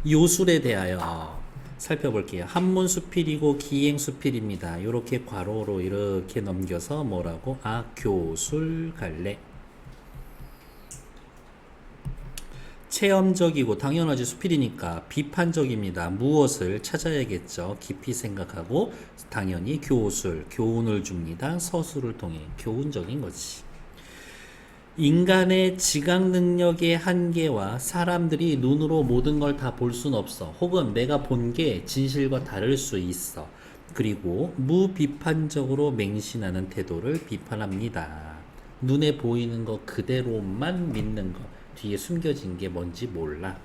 요술에 대하여 살펴볼게요. 한문수필이고 기행수필입니다. 이렇게 괄호로 이렇게 넘겨서 뭐라고? 교술 갈래. 체험적이고 당연하지 수필이니까 비판적입니다. 무엇을 찾아야겠죠. 깊이 생각하고 당연히 교술, 교훈을 줍니다. 서술을 통해 교훈적인 거지. 인간의 지각 능력의 한계와 사람들이 눈으로 모든 걸 다 볼 순 없어. 혹은 내가 본 게 진실과 다를 수 있어. 그리고 무비판적으로 맹신하는 태도를 비판합니다. 눈에 보이는 것 그대로만 믿는 것. 뒤에 숨겨진 게 뭔지 몰라.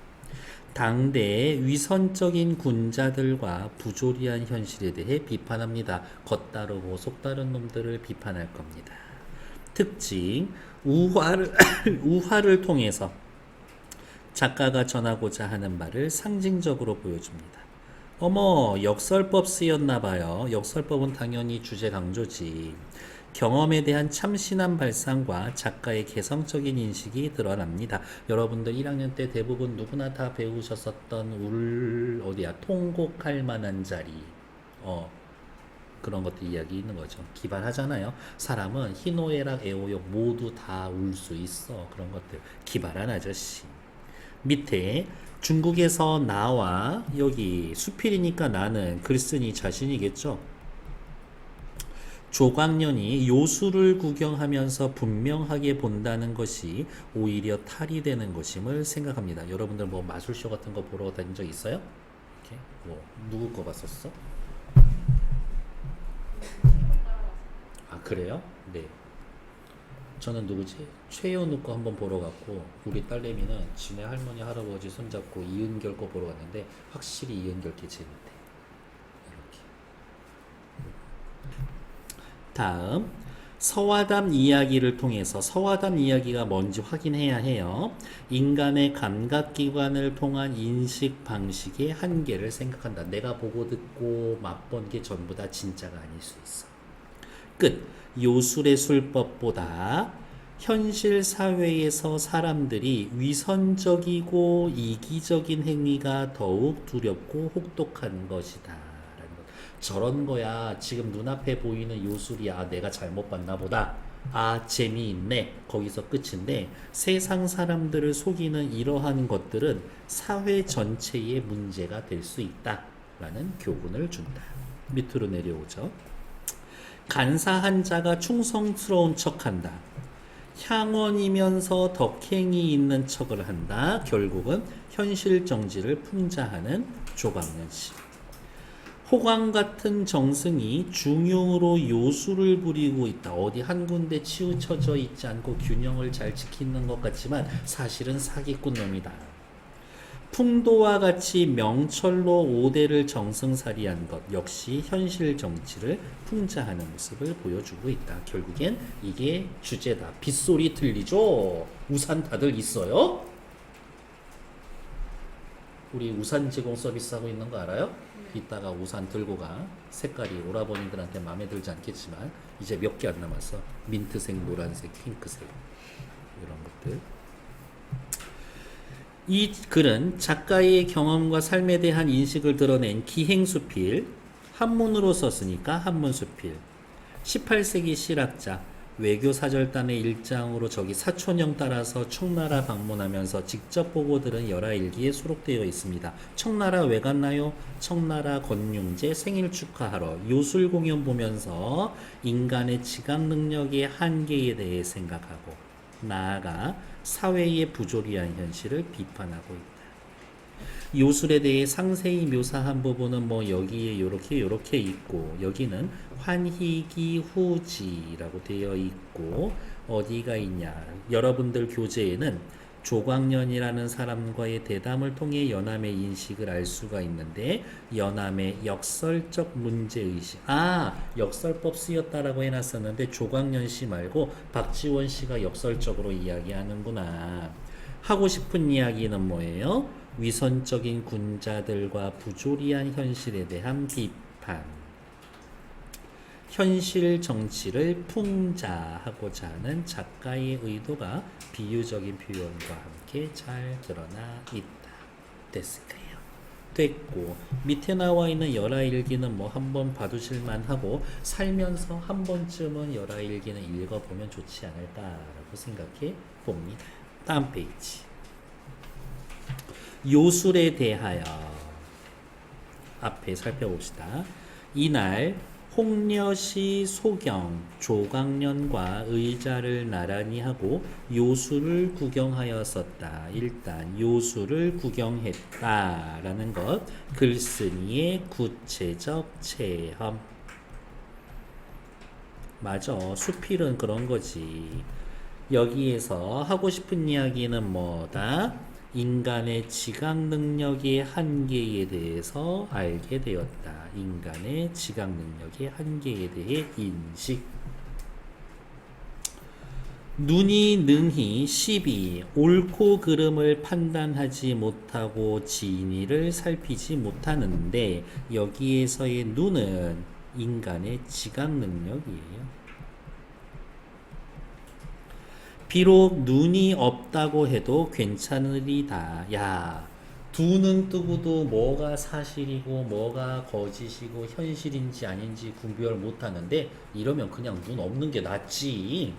당대의 위선적인 군자들과 부조리한 현실에 대해 비판합니다. 겉다르고 속다른 놈들을 비판할 겁니다. 특징, 우화를 통해서 작가가 전하고자 하는 말을 상징적으로 보여줍니다. 어머, 역설법 쓰였나봐요. 역설법은 당연히 주제 강조지. 경험에 대한 참신한 발상과 작가의 개성적인 인식이 드러납니다. 여러분들 1학년 때 대부분 누구나 다 배우셨었던 통곡할 만한 자리. 그런 것들 이야기 있는 거죠. 기발하잖아요. 사람은 희노애락 애호욕 모두 다 울 수 있어. 그런 것들. 기발한 아저씨. 밑에 중국에서 나와 여기 수필이니까 나는 글쓴이 자신이겠죠. 조광년이 요술을 구경하면서 분명하게 본다는 것이 오히려 탈이 되는 것임을 생각합니다. 여러분들 뭐 마술쇼 같은 거 보러 다닌 적 있어요? 이렇게? 뭐 누구 거 봤었어? 그래요? 네. 저는 누구지? 최현우 거 한번 보러 갔고 우리 딸내미는 지네 할머니 할아버지 손잡고 이은결 거 보러 갔는데 확실히 이은결 게 재밌대. 이렇게. 다음 서화담 이야기를 통해서 서화담 이야기가 뭔지 확인해야 해요. 인간의 감각기관을 통한 인식 방식의 한계를 생각한다. 내가 보고 듣고 맛본 게 전부 다 진짜가 아닐 수 있어. 끝. 요술의 술법보다 현실 사회에서 사람들이 위선적이고 이기적인 행위가 더욱 두렵고 혹독한 것이다. 라는 것. 저런 거야. 지금 눈앞에 보이는 요술이야. 내가 잘못 봤나 보다. 재미있네. 거기서 끝인데 세상 사람들을 속이는 이러한 것들은 사회 전체의 문제가 될 수 있다. 라는 교훈을 준다. 밑으로 내려오죠. 간사한 자가 충성스러운 척한다. 향원이면서 덕행이 있는 척을 한다. 결국은 현실 정지를 풍자하는 조광년씨. 호광 같은 정승이 중용으로 요술을 부리고 있다. 어디 한 군데 치우쳐져 있지 않고 균형을 잘 지키는 것 같지만 사실은 사기꾼 놈이다. 풍도와 같이 명철로 5대를 정승살이한 것 역시 현실 정치를 풍자하는 모습을 보여주고 있다. 결국엔 이게 주제다. 빗소리 들리죠? 우산 다들 있어요? 우리 우산 제공 서비스 하고 있는 거 알아요? 이따가 우산 들고 가. 색깔이 오라버니들한테 마음에 들지 않겠지만 이제 몇 개 안 남았어. 민트색, 노란색, 핑크색 이런 것들. 이 글은 작가의 경험과 삶에 대한 인식을 드러낸 기행수필, 한문으로 썼으니까 한문수필. 18세기 실학자, 외교사절단의 일장으로 저기 사촌형 따라서 청나라 방문하면서 직접 보고 들은 열하일기에 수록되어 있습니다. 청나라 왜 갔나요? 청나라 건융제 생일 축하하러 요술 공연 보면서 인간의 지각 능력의 한계에 대해 생각하고 나아가 사회의 부조리한 현실을 비판하고 있다. 요술에 대해 상세히 묘사한 부분은 뭐 여기에 요렇게 있고 여기는 환희기 후지라고 되어 있고 어디가 있냐. 여러분들 교재에는 조광년이라는 사람과의 대담을 통해 연암의 인식을 알 수가 있는데 연암의 역설적 문제의식. 역설법 쓰였다라고 해놨었는데 조광년 씨 말고 박지원 씨가 역설적으로 이야기하는구나. 하고 싶은 이야기는 뭐예요? 위선적인 군자들과 부조리한 현실에 대한 비판. 현실 정치를 풍자하고자 하는 작가의 의도가 비유적인 표현과 함께 잘 드러나 있다. 됐을까요? 됐고, 밑에 나와 있는 열하일기는 뭐 한번 봐두실만 하고 살면서 한 번쯤은 열하일기는 읽어보면 좋지 않을까라고 생각해 봅니다. 다음 페이지. 요술에 대하여 앞에 살펴봅시다. 이날 홍려시 소경 조강년과 의자를 나란히 하고 요술을 구경하였었다. 일단 요술을 구경했다라는 것, 글쓴이의 구체적 체험. 맞아, 수필은 그런 거지. 여기에서 하고 싶은 이야기는 뭐다? 인간의 지각 능력의 한계에 대해서 알게 되었다. 인간의 지각 능력의 한계에 대해 인식. 눈이 능히 시비 옳고 그름을 판단하지 못하고 진위를 살피지 못하는데 여기에서의 눈은 인간의 지각 능력이에요. 비록 눈이 없다고 해도 괜찮으리다. 야, 두 눈 뜨고도 뭐가 사실이고 뭐가 거짓이고 현실인지 아닌지 구별 못하는데 이러면 그냥 눈 없는 게 낫지.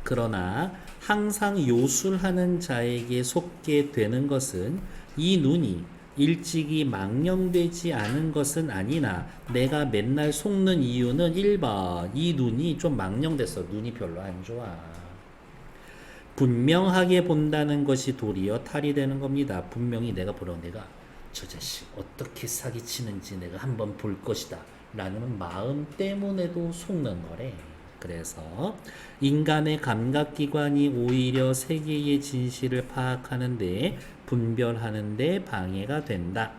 그러나 항상 요술하는 자에게 속게 되는 것은 이 눈이 일찍이 망령되지 않은 것은 아니나 내가 맨날 속는 이유는 1번 이 눈이 좀 망령됐어. 눈이 별로 안 좋아. 분명하게 본다는 것이 도리어 탈이 되는 겁니다. 분명히 내가 저 자식 어떻게 사기치는지 내가 한번 볼 것이다 라는 마음 때문에도 속는 거래. 그래서 인간의 감각기관이 오히려 세계의 진실을 파악하는데 분별하는데 방해가 된다.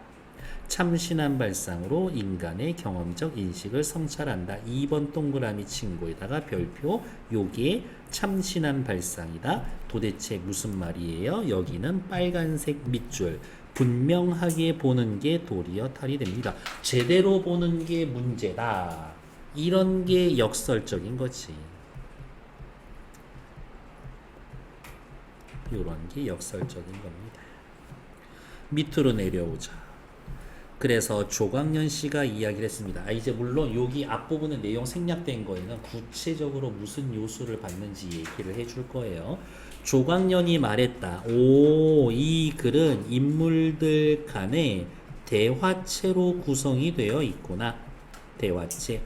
참신한 발상으로 인간의 경험적 인식을 성찰한다. 2번 동그라미 친구에다가 별표, 요게 참신한 발상이다. 도대체 무슨 말이에요? 여기는 빨간색 밑줄. 분명하게 보는 게 도리어 탈이 됩니다. 제대로 보는 게 문제다. 이런 게 역설적인 거지. 이런 게 역설적인 겁니다. 밑으로 내려오자. 그래서 조광년 씨가 이야기를 했습니다. 이제 물론 여기 앞부분의 내용 생략된 거에는 구체적으로 무슨 요소를 받는지 얘기를 해줄 거예요. 조광년이 말했다. 이 글은 인물들 간의 대화체로 구성이 되어 있구나. 대화체.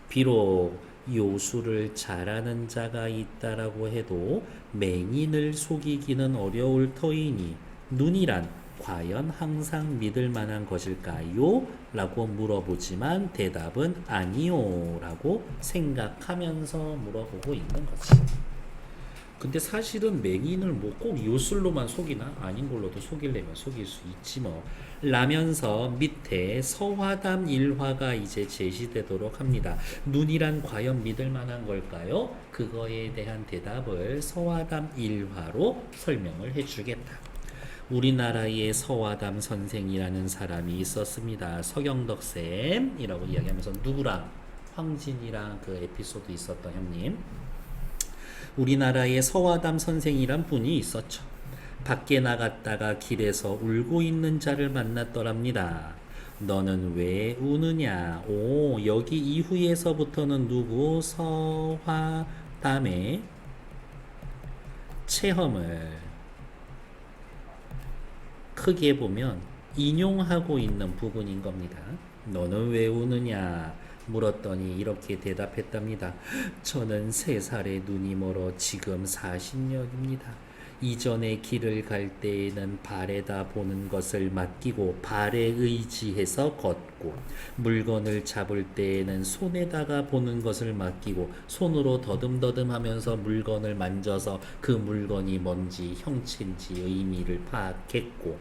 비록 요술을 잘하는 자가 있다라고 해도 맹인을 속이기는 어려울 터이니 눈이란 과연 항상 믿을 만한 것일까요? 라고 물어보지만 대답은 아니요 라고 생각하면서 물어보고 있는 거지. 근데 사실은 맹인을 뭐 꼭 요술로만 속이나? 아닌 걸로도 속이려면 속일 수 있지 뭐. 라면서 밑에 서화담 일화가 이제 제시되도록 합니다. 눈이란 과연 믿을 만한 걸까요? 그거에 대한 대답을 서화담 일화로 설명을 해주겠다. 우리나라에 서화담 선생이라는 사람이 있었습니다. 서경덕쌤이라고 이야기하면서 누구랑? 황진이랑 그 에피소드 있었던 형님. 우리나라에 서화담 선생이란 분이 있었죠. 밖에 나갔다가 길에서 울고 있는 자를 만났더랍니다. 너는 왜 우느냐? 여기 이후에서부터는 누구? 서화담의 체험을 크게 보면 인용하고 있는 부분인 겁니다. 너는 왜 우느냐 물었더니 이렇게 대답했답니다. 저는 3살에 눈이 멀어 지금 40년입니다. 이전에 길을 갈 때에는 발에다 보는 것을 맡기고 발에 의지해서 걷고, 물건을 잡을 때에는 손에다가 보는 것을 맡기고 손으로 더듬더듬 하면서 물건을 만져서 그 물건이 뭔지 형체인지 의미를 파악했고,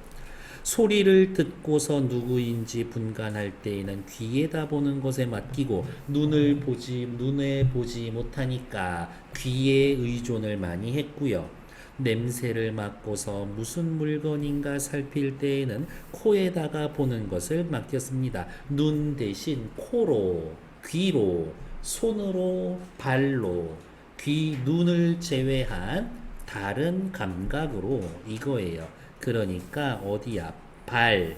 소리를 듣고서 누구인지 분간할 때에는 귀에다 보는 것에 맡기고 눈에 보지 못하니까 귀에 의존을 많이 했고요. 냄새를 맡고서 무슨 물건인가 살필 때에는 코에다가 보는 것을 맡겼습니다. 눈 대신 코로, 귀로, 손으로, 발로, 눈을 제외한 다른 감각으로 이거예요. 그러니까 어디야? 발,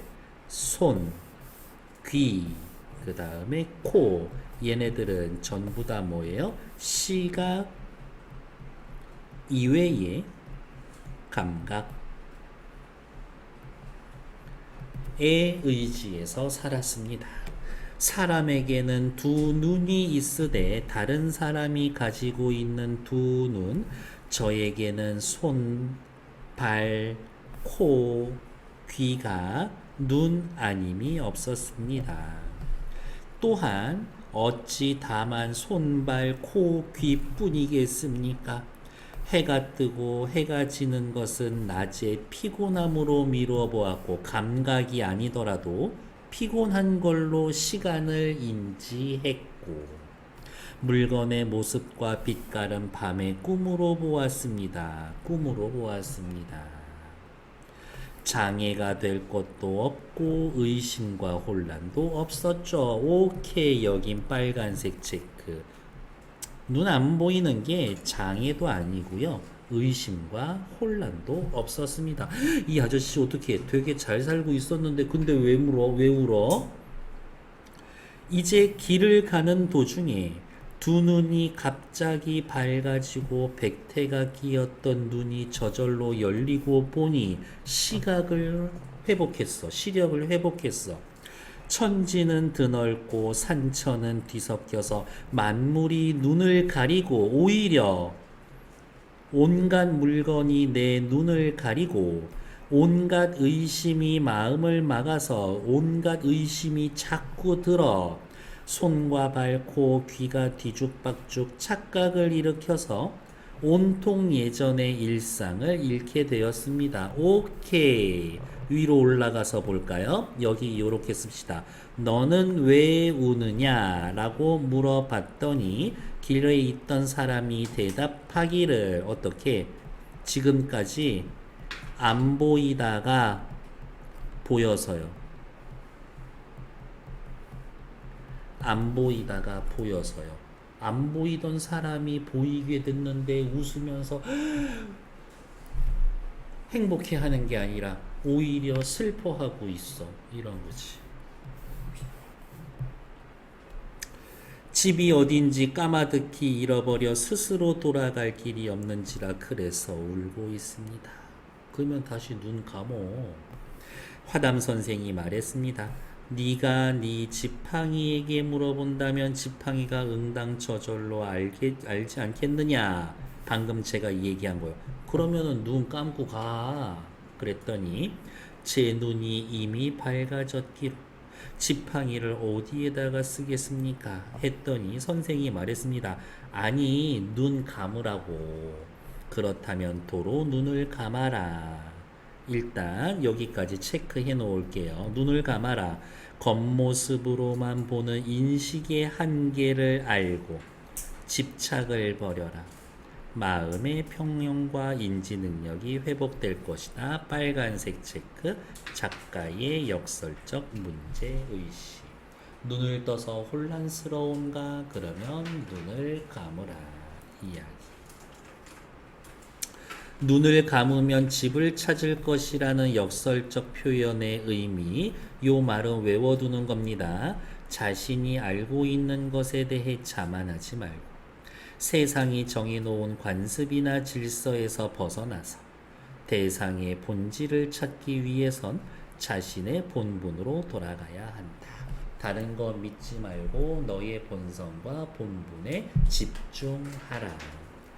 손, 귀, 그 다음에 코. 얘네들은 전부 다 뭐예요? 시각 이외의 감각에 의지해서 살았습니다. 사람에게는 두 눈이 있으되 다른 사람이 가지고 있는 두 눈, 저에게는 손, 발, 코, 귀가 눈 아님이 없었습니다. 또한 어찌 다만 손, 발, 코, 귀뿐이겠습니까? 해가 뜨고 해가 지는 것은 낮에 피곤함으로 미루어 보았고 감각이 아니더라도 피곤한 걸로 시간을 인지했고 물건의 모습과 빛깔은 밤에 꿈으로 보았습니다. 꿈으로 보았습니다. 장애가 될 것도 없고 의심과 혼란도 없었죠. 오케이, 여긴 빨간색 체크. 눈 안 보이는 게 장애도 아니고요. 의심과 혼란도 없었습니다. 이 아저씨 어떻게 되게 잘 살고 있었는데 근데 왜 울어? 왜 울어? 이제 길을 가는 도중에 두 눈이 갑자기 밝아지고 백태가 끼었던 눈이 저절로 열리고 보니 시각을 회복했어. 시력을 회복했어. 천지는 드넓고 산천은 뒤섞여서 만물이 눈을 가리고 오히려 온갖 물건이 내 눈을 가리고 온갖 의심이 마음을 막아서 온갖 의심이 자꾸 들어 손과 발, 코, 귀가 뒤죽박죽 착각을 일으켜서 온통 예전의 일상을 잃게 되었습니다. 오케이. 위로 올라가서 볼까요? 여기 이렇게 씁시다. 너는 왜 우느냐? 라고 물어봤더니 길에 있던 사람이 대답하기를 어떻게? 지금까지 안 보이다가 보여서요. 안 보이다가 보여서요. 안 보이던 사람이 보이게 됐는데 웃으면서 행복해 하는 게 아니라 오히려 슬퍼하고 있어. 이런 거지. 집이 어딘지 까마득히 잃어버려 스스로 돌아갈 길이 없는지라 그래서 울고 있습니다. 그러면 다시 눈 감어. 화담 선생이 말했습니다. 네가 네 지팡이에게 물어본다면 지팡이가 응당 저절로 알지 않겠느냐. 방금 제가 얘기한 거예요. 그러면은 눈 감고 가. 그랬더니 제 눈이 이미 밝아졌기로 지팡이를 어디에다가 쓰겠습니까? 했더니 선생이 말했습니다. 아니, 눈 감으라고. 그렇다면 도로 눈을 감아라. 일단 여기까지 체크해 놓을게요. 눈을 감아라. 겉모습으로만 보는 인식의 한계를 알고 집착을 버려라. 마음의 평형과 인지 능력이 회복될 것이다. 빨간색 체크. 작가의 역설적 문제의식. 눈을 떠서 혼란스러운가? 그러면 눈을 감으라. 이야기. 눈을 감으면 집을 찾을 것이라는 역설적 표현의 의미, 요 말은 외워두는 겁니다. 자신이 알고 있는 것에 대해 자만하지 말고 세상이 정해놓은 관습이나 질서에서 벗어나서 대상의 본질을 찾기 위해선 자신의 본분으로 돌아가야 한다. 다른 거 믿지 말고 너의 본성과 본분에 집중하라.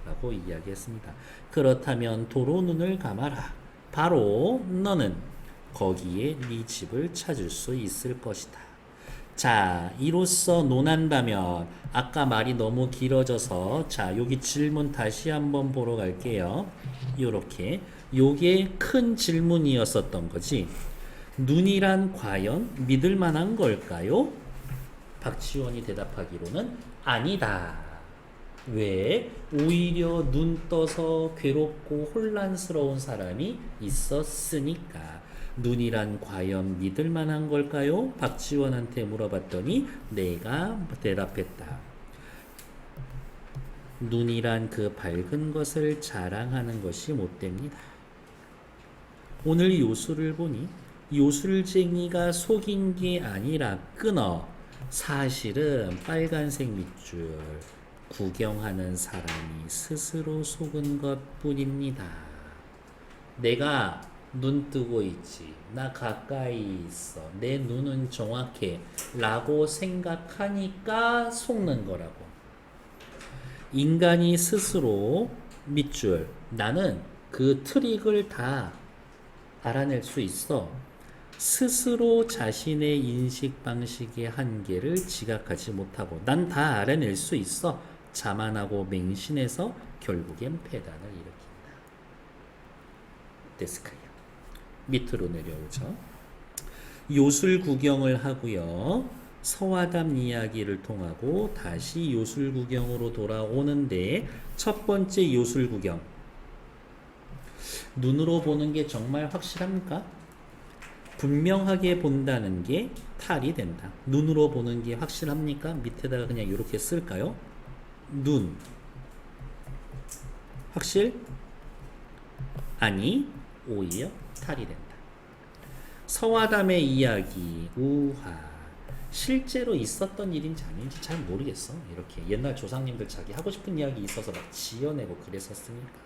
라고 이야기했습니다. 그렇다면 도로 눈을 감아라. 바로 너는 거기에 네 집을 찾을 수 있을 것이다. 자, 이로써 논한다면 아까 말이 너무 길어져서 자, 여기 질문 다시 한번 보러 갈게요. 요렇게 요게 큰 질문이었었던 거지. 눈이란 과연 믿을 만한 걸까요? 박지원이 대답하기로는 아니다. 왜? 오히려 눈 떠서 괴롭고 혼란스러운 사람이 있었으니까. 눈이란 과연 믿을 만한 걸까요? 박지원한테 물어봤더니 내가 대답했다. 눈이란 그 밝은 것을 자랑하는 것이 못됩니다. 오늘 요수를 보니 요술쟁이가 속인 게 아니라 끊어. 사실은 빨간색 밑줄 구경하는 사람이 스스로 속은 것뿐입니다. 내가 눈 뜨고 있지. 나 가까이 있어. 내 눈은 정확해. 라고 생각하니까 속는 거라고. 인간이 스스로 밑줄. 나는 그 트릭을 다 알아낼 수 있어. 스스로 자신의 인식 방식의 한계를 지각하지 못하고 난 다 알아낼 수 있어. 자만하고 맹신해서 결국엔 패단을 일으킨다. 데스카야. 밑으로 내려오죠. 요술 구경을 하고요. 서화담 이야기를 통하고 다시 요술 구경으로 돌아오는데 첫 번째 요술 구경. 눈으로 보는 게 정말 확실합니까? 분명하게 본다는 게 탈이 된다. 눈으로 보는 게 확실합니까? 밑에다가 그냥 이렇게 쓸까요? 눈. 확실? 아니, 오히려 탈이 된다. 서화담의 이야기, 우화. 실제로 있었던 일인지 아닌지 잘 모르겠어. 이렇게 옛날 조상님들 자기 하고 싶은 이야기 있어서 막 지어내고 그랬었으니까.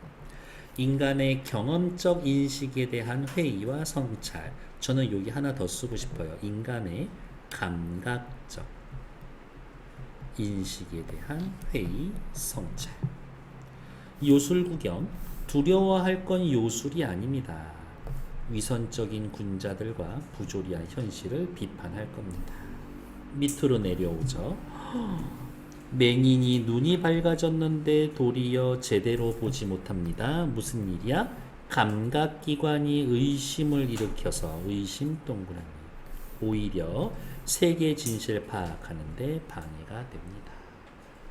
인간의 경험적 인식에 대한 회의와 성찰. 저는 여기 하나 더 쓰고 싶어요. 인간의 감각적 인식에 대한 회의, 성찰. 요술 구경. 두려워할 건 요술이 아닙니다. 위선적인 군자들과 부조리한 현실을 비판할 겁니다. 밑으로 내려오죠. 맹인이 눈이 밝아졌는데 도리어 제대로 보지 못합니다. 무슨 일이야? 감각기관이 의심을 일으켜서 의심 동그라미. 오히려 세계 진실 파악하는데 방해가 됩니다.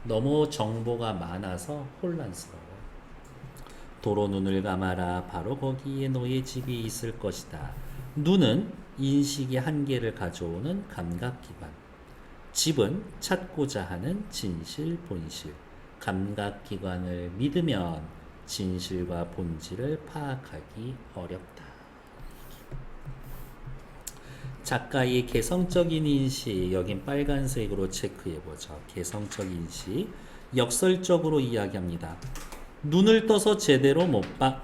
너무 정보가 많아서 혼란스러워. 도로 눈을 감아라. 바로 거기에 너의 집이 있을 것이다. 눈은 인식의 한계를 가져오는 감각기관. 집은 찾고자 하는 진실, 본실. 감각기관을 믿으면 진실과 본질을 파악하기 어렵다. 작가의 개성적인 인식, 여긴 빨간색으로 체크해보죠. 개성적 인식, 역설적으로 이야기합니다. 눈을 떠서 제대로 못 봐.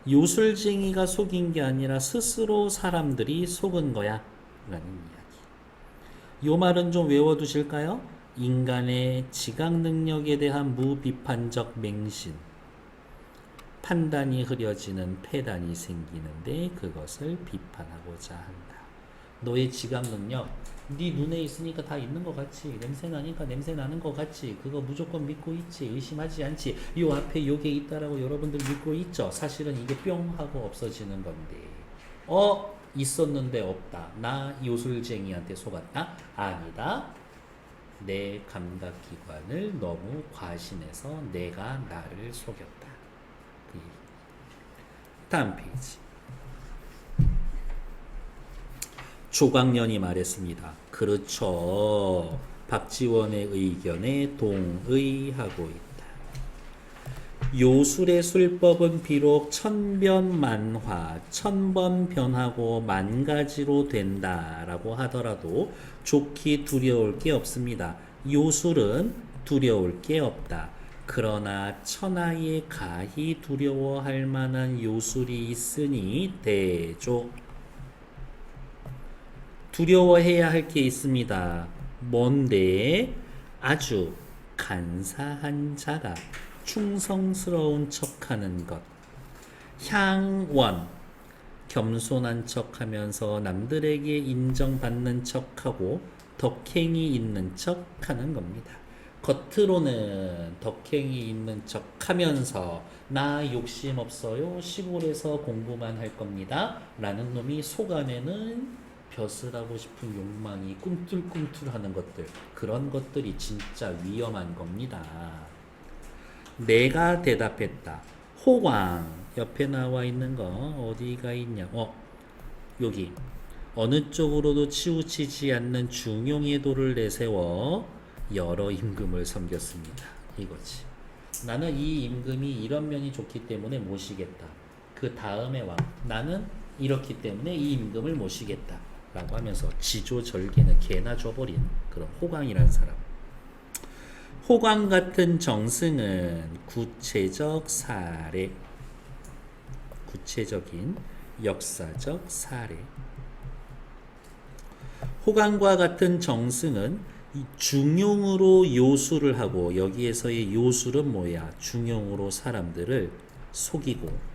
요술쟁이가 속인 게 아니라 스스로 사람들이 속은 거야 라는 이야기. 요 말은 좀 외워두실까요? 인간의 지각 능력에 대한 무비판적 맹신. 판단이 흐려지는 패단이 생기는데 그것을 비판하고자 한다. 너의 지각 능력, 네 눈에 있으니까 다 있는 것 같지. 냄새 나니까 냄새 나는 것 같지. 그거 무조건 믿고 있지. 의심하지 않지. 요 앞에 요게 있다라고 여러분들 믿고 있죠. 사실은 이게 뿅 하고 없어지는 건데. 있었는데 없다. 나 요술쟁이한테 속았다? 아니다. 내 감각기관을 너무 과신해서 내가 나를 속였다. 다음 페이지. 조광년이 말했습니다. 그렇죠. 박지원의 의견에 동의하고 있다. 요술의 술법은 비록 천변만화, 천번 변하고 만가지로 된다라고 하더라도 좋기 두려울 게 없습니다. 요술은 두려울 게 없다. 그러나 천하에 가히 두려워할 만한 요술이 있으니 대조. 두려워해야 할 게 있습니다. 뭔데? 아주 간사한 자가 충성스러운 척하는 것. 향원, 겸손한 척하면서 남들에게 인정받는 척하고 덕행이 있는 척하는 겁니다. 겉으로는 덕행이 있는 척하면서 나 욕심 없어요. 시골에서 공부만 할 겁니다. 라는 놈이 속 안에는 벼슬하고 싶은 욕망이 꿈틀꿈틀하는 것들, 그런 것들이 진짜 위험한 겁니다. 내가 대답했다. 호광 옆에 나와 있는 거 어디가 있냐? 여기. 어느 쪽으로도 치우치지 않는 중용의 도를 내세워 여러 임금을 섬겼습니다. 이거지. 나는 이 임금이 이런 면이 좋기 때문에 모시겠다. 그 다음에 와. 나는 이렇기 때문에 이 임금을 모시겠다 라고 하면서 지조절개는 개나 줘버린 그런 호강이라는 사람. 호강 같은 정승은 구체적 사례, 구체적인 역사적 사례. 호강과 같은 정승은 중용으로 요술을 하고, 여기에서의 요술은 뭐야? 중용으로 사람들을 속이고.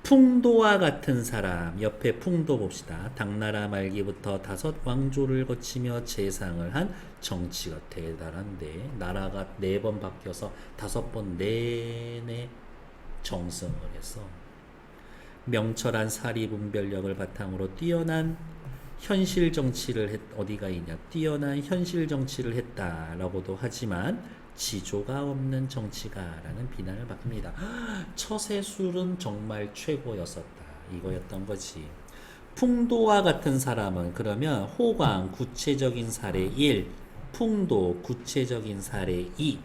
풍도와 같은 사람, 옆에 풍도 봅시다. 당나라 말기부터 5 왕조를 거치며 재상을 한 정치가 대단한데, 나라가 4번 바뀌어서 5번 내내 정승을 해서 명철한 사리분별력을 바탕으로 뛰어난 현실 정치를 어디가 있냐? 뛰어난 현실 정치를 했다라고도 하지만 지조가 없는 정치가라는 비난을 받습니다. 처세술은 정말 최고였었다. 이거였던 거지. 풍도와 같은 사람은 그러면 호강 구체적인 사례 1, 풍도 구체적인 사례 2.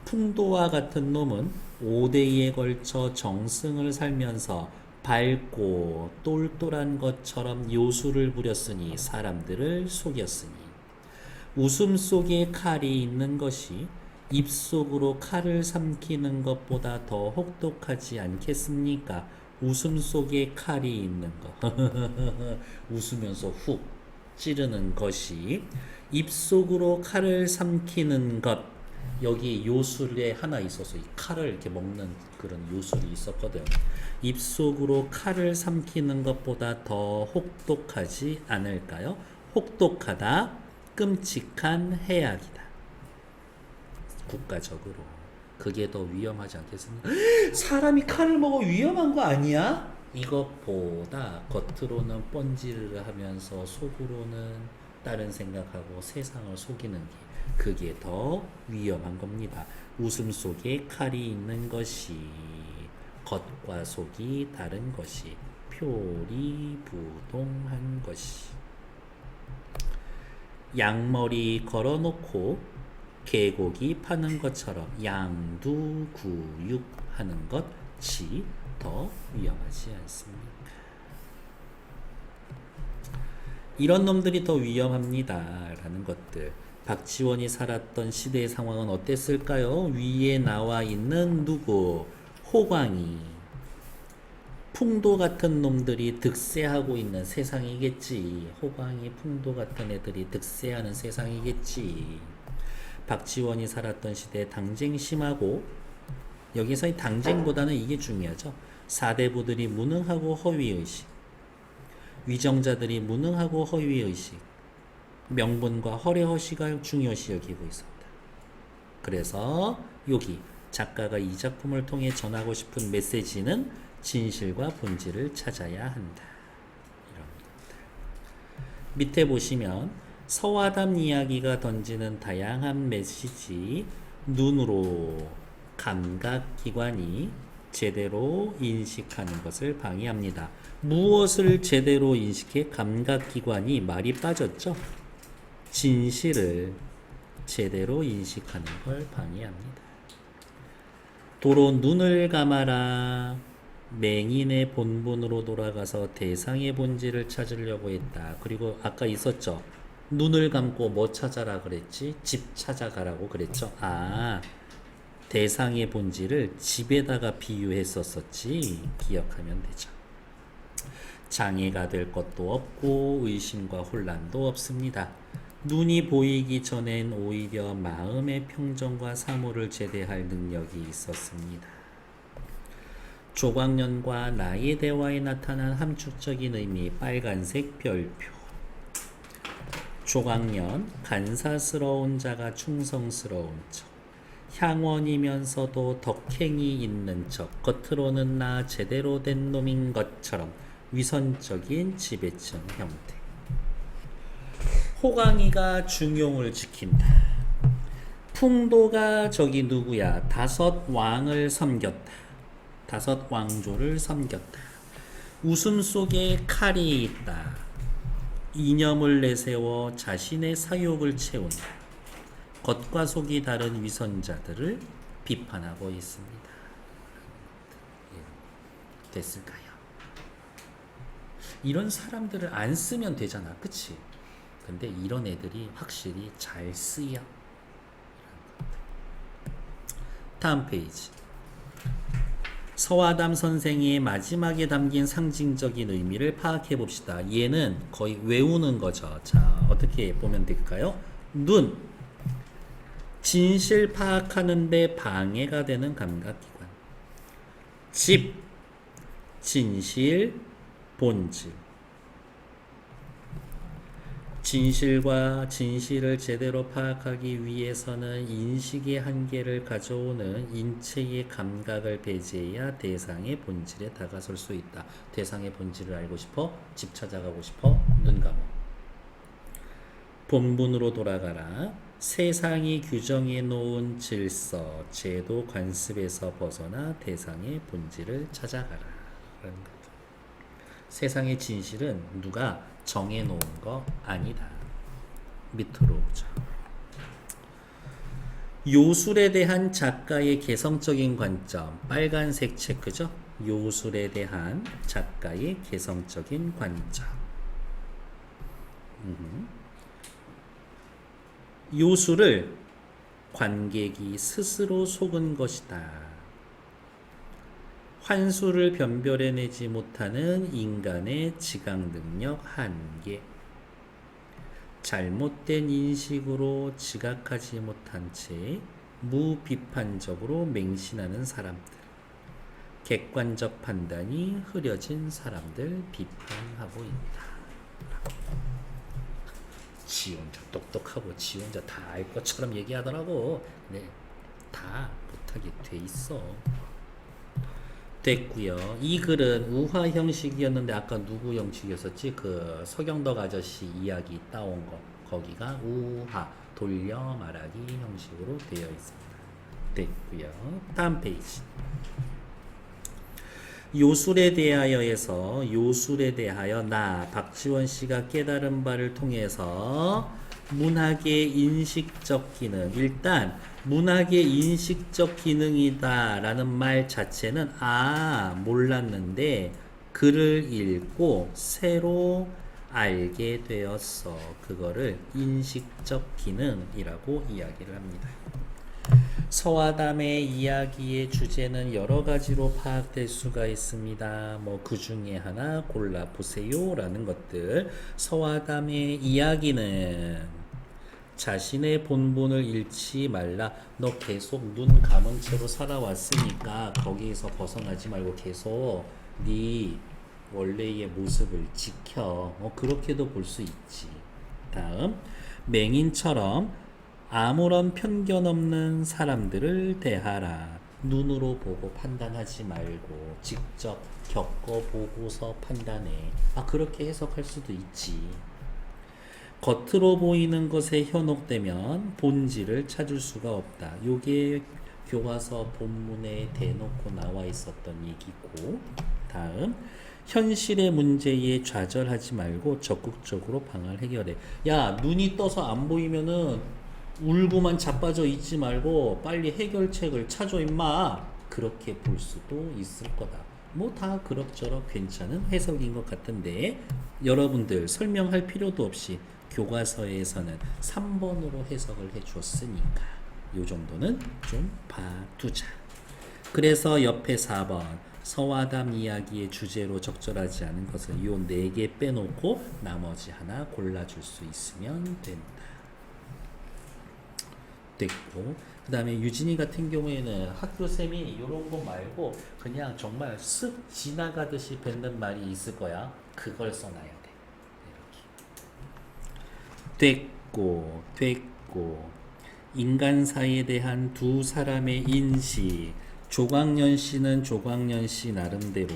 풍도와 같은 놈은 5대에 걸쳐 정승을 살면서 밝고 똘똘한 것처럼 요술을 부렸으니 사람들을 속였으니 웃음 속에 칼이 있는 것이 입속으로 칼을 삼키는 것보다 더 혹독하지 않겠습니까? 웃음 속에 칼이 있는 것. 웃으면서 훅 찌르는 것이 입속으로 칼을 삼키는 것. 여기 요술에 하나 있어서 이 칼을 이렇게 먹는 그런 요술이 있었거든. 입속으로 칼을 삼키는 것보다 더 혹독하지 않을까요? 혹독하다, 끔찍한 해악이다. 국가적으로 그게 더 위험하지 않겠습니까? 사람이 칼을 먹어 위험한 거 아니야? 이것보다 겉으로는 뻔지르르 하면서 속으로는 다른 생각하고 세상을 속이는 게, 그게 더 위험한 겁니다. 웃음 속에 칼이 있는 것이, 겉과 속이 다른 것이, 표리부동한 것이. 양머리 걸어놓고 개고기 파는 것처럼 양두구육하는 것이 더 위험하지 않습니까? 이런 놈들이 더 위험합니다 라는 것들. 박지원이 살았던 시대의 상황은 어땠을까요? 위에 나와 있는 누구? 호광이, 풍도 같은 놈들이 득세하고 있는 세상이겠지. 호광이, 풍도 같은 애들이 득세하는 세상이겠지. 박지원이 살았던 시대에 당쟁 심하고, 여기서의 당쟁보다는 이게 중요하죠. 사대부들이 무능하고 허위의식, 위정자들이 무능하고 허위의식, 명분과 허례허시가 중요시 여기고 있습니다. 그래서 여기 작가가 이 작품을 통해 전하고 싶은 메시지는 진실과 본질을 찾아야 한다. 이런 겁니다. 밑에 보시면 서화담 이야기가 던지는 다양한 메시지, 눈으로 감각기관이 제대로 인식하는 것을 방해합니다. 무엇을 제대로 인식해? 감각기관이 말이 빠졌죠? 진실을 제대로 인식하는 걸 방해합니다. 도로 눈을 감아라. 맹인의 본분으로 돌아가서 대상의 본질을 찾으려고 했다. 그리고 아까 있었죠? 눈을 감고 뭐 찾아라 그랬지? 집 찾아가라고 그랬죠? 대상의 본질을 집에다가 비유했었었지. 기억하면 되죠. 장애가 될 것도 없고 의심과 혼란도 없습니다. 눈이 보이기 전엔 오히려 마음의 평정과 사모를 제대할 능력이 있었습니다. 조광년과 나의 대화에 나타난 함축적인 의미, 빨간색 별표. 조광년, 간사스러운 자가 충성스러운 척, 향원이면서도 덕행이 있는 척, 겉으로는 나 제대로 된 놈인 것처럼 위선적인 지배층 형태. 호강이가 중용을 지킨다. 풍도가 저기 누구야? 5 왕을 섬겼다. 5 왕조를 섬겼다. 웃음 속에 칼이 있다. 이념을 내세워 자신의 사욕을 채운다. 겉과 속이 다른 위선자들을 비판하고 있습니다. 됐을까요? 이런 사람들을 안 쓰면 되잖아, 그치? 근데 이런 애들이 확실히 잘 쓰여. 다음 페이지. 서화담 선생의 마지막에 담긴 상징적인 의미를 파악해 봅시다. 얘는 거의 외우는 거죠. 자, 어떻게 보면 될까요? 눈, 진실 파악하는데 방해가 되는 감각기관. 집, 진실, 본질. 진실과 진실을 제대로 파악하기 위해서는 인식의 한계를 가져오는 인체의 감각을 배제해야 대상의 본질에 다가설 수 있다. 대상의 본질을 알고 싶어? 집 찾아가고 싶어? 눈 감어. 본분으로 돌아가라. 세상이 규정해 놓은 질서, 제도, 관습에서 벗어나 대상의 본질을 찾아가라. 라는 거죠. 세상의 진실은 누가 정해 놓은 거 아니다. 밑으로 오죠. 요술에 대한 작가의 개성적인 관점. 빨간색 체크죠. 요술에 대한 작가의 개성적인 관점. 요술을 관객이 스스로 속은 것이다. 환수를 변별해내지 못하는 인간의 지각 능력 한계. 잘못된 인식으로 지각하지 못한 채 무비판적으로 맹신하는 사람들. 객관적 판단이 흐려진 사람들 비판하고 있다. 지 혼자 똑똑하고 지 혼자 다 알 것처럼 얘기하더라고. 네, 다 못하게 돼 있어. 됐고요. 이 글은 우화 형식이었는데 아까 누구 형식이었었지? 그 서경덕 아저씨 이야기 따온 거. 거기가 우화, 돌려 말하기 형식으로 되어 있습니다. 됐고요. 다음 페이지. 요술에 대하여에서 요술에 대하여 나 박지원 씨가 깨달은 바를 통해서 문학의 인식적 기능. 일단 문학의 인식적 기능이다 라는 말 자체는 몰랐는데 글을 읽고 새로 알게 되었어. 그거를 인식적 기능이라고 이야기를 합니다. 서화담의 이야기의 주제는 여러 가지로 파악될 수가 있습니다. 그 중에 하나 골라보세요 라는 것들. 서화담의 이야기는 자신의 본분을 잃지 말라. 너 계속 눈 감은 채로 살아왔으니까 거기에서 벗어나지 말고 계속 네 원래의 모습을 지켜. 그렇게도 볼 수 있지. 다음, 맹인처럼 아무런 편견 없는 사람들을 대하라. 눈으로 보고 판단하지 말고 직접 겪어보고서 판단해. 그렇게 해석할 수도 있지. 겉으로 보이는 것에 현혹되면 본질을 찾을 수가 없다. 요게 교과서 본문에 대놓고 나와 있었던 얘기고. 다음, 현실의 문제에 좌절하지 말고 적극적으로 방안을 해결해. 야, 눈이 떠서 안 보이면은 울고만 자빠져 있지 말고 빨리 해결책을 찾아 임마. 그렇게 볼 수도 있을 거다. 다 그럭저럭 괜찮은 해석인 것 같은데 여러분들 설명할 필요도 없이 교과서에서는 3번으로 해석을 해주었으니까 요 정도는 좀 봐두자. 그래서 옆에 4번 서화담 이야기의 주제로 적절하지 않은 것은 요 4개 빼놓고 나머지 하나 골라줄 수 있으면 된다. 됐고, 그 다음에 유진이 같은 경우에는 학교쌤이 이런 거 말고 그냥 정말 쓱 지나가듯이 뱉는 말이 있을 거야. 그걸 써놔야 돼. 이렇게. 됐고 인간사에 대한 두 사람의 인식. 조광년 씨는 조광년 씨 나름대로,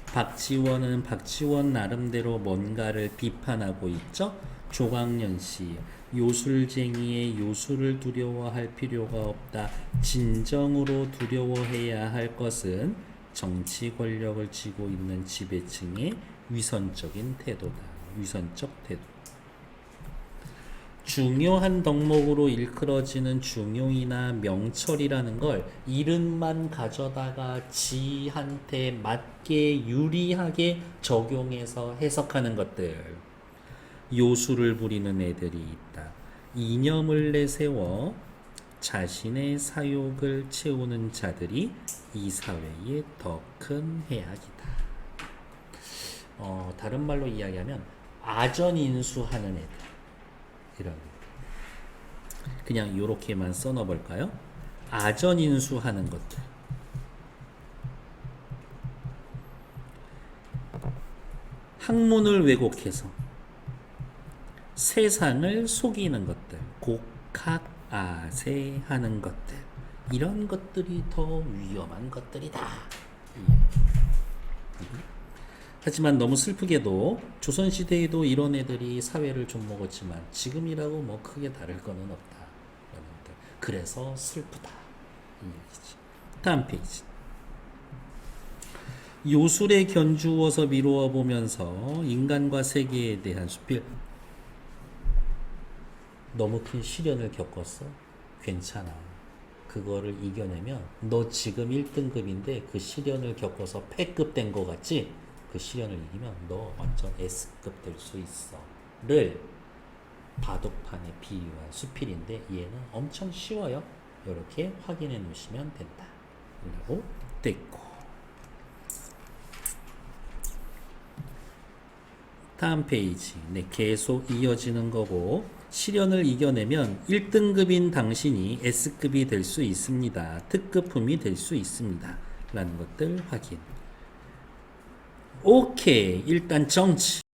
박지원은 박지원 나름대로 뭔가를 비판하고 있죠. 조광년 씨, 요술쟁이의 요술을 두려워할 필요가 없다. 진정으로 두려워해야 할 것은 정치 권력을 쥐고 있는 지배층의 위선적인 태도다. 위선적 태도. 중요한 덕목으로 일컬어지는 중용이나 명철이라는 걸 이름만 가져다가 지한테 맞게 유리하게 적용해서 해석하는 것들. 요술을 부리는 애들이 있다. 이념을 내세워 자신의 사욕을 채우는 자들이 이 사회의 더 큰 해악이다. 다른 말로 이야기하면 아전인수하는 애들. 이런 그냥 요렇게만 써놓을까요? 아전인수하는 것들. 학문을 왜곡해서 세상을 속이는 것들, 곡학아세하는 것들, 이런 것들이 더 위험한 것들이다. 하지만 너무 슬프게도 조선시대에도 이런 애들이 사회를 좀 먹었지만 지금이라고 뭐 크게 다를 거는 없다. 그래서 슬프다. 이 얘기지. 다음 페이지. 요술에 견주어서 미루어 보면서 인간과 세계에 대한 수필. 너무 큰 시련을 겪었어? 괜찮아. 그거를 이겨내면 너 지금 1등급인데 그 시련을 겪어서 패급 된 거 같지? 그 시련을 이기면 너 완전 S급 될 수 있어 를 바둑판에 비유한 수필인데 얘는 엄청 쉬워요. 이렇게 확인해 놓으시면 된다 라고 됐고, 다음 페이지. 네, 계속 이어지는 거고, 시련을 이겨내면 1등급인 당신이 S급이 될 수 있습니다. 특급품이 될 수 있습니다 라는 것들 확인. 오케이. 일단 정치.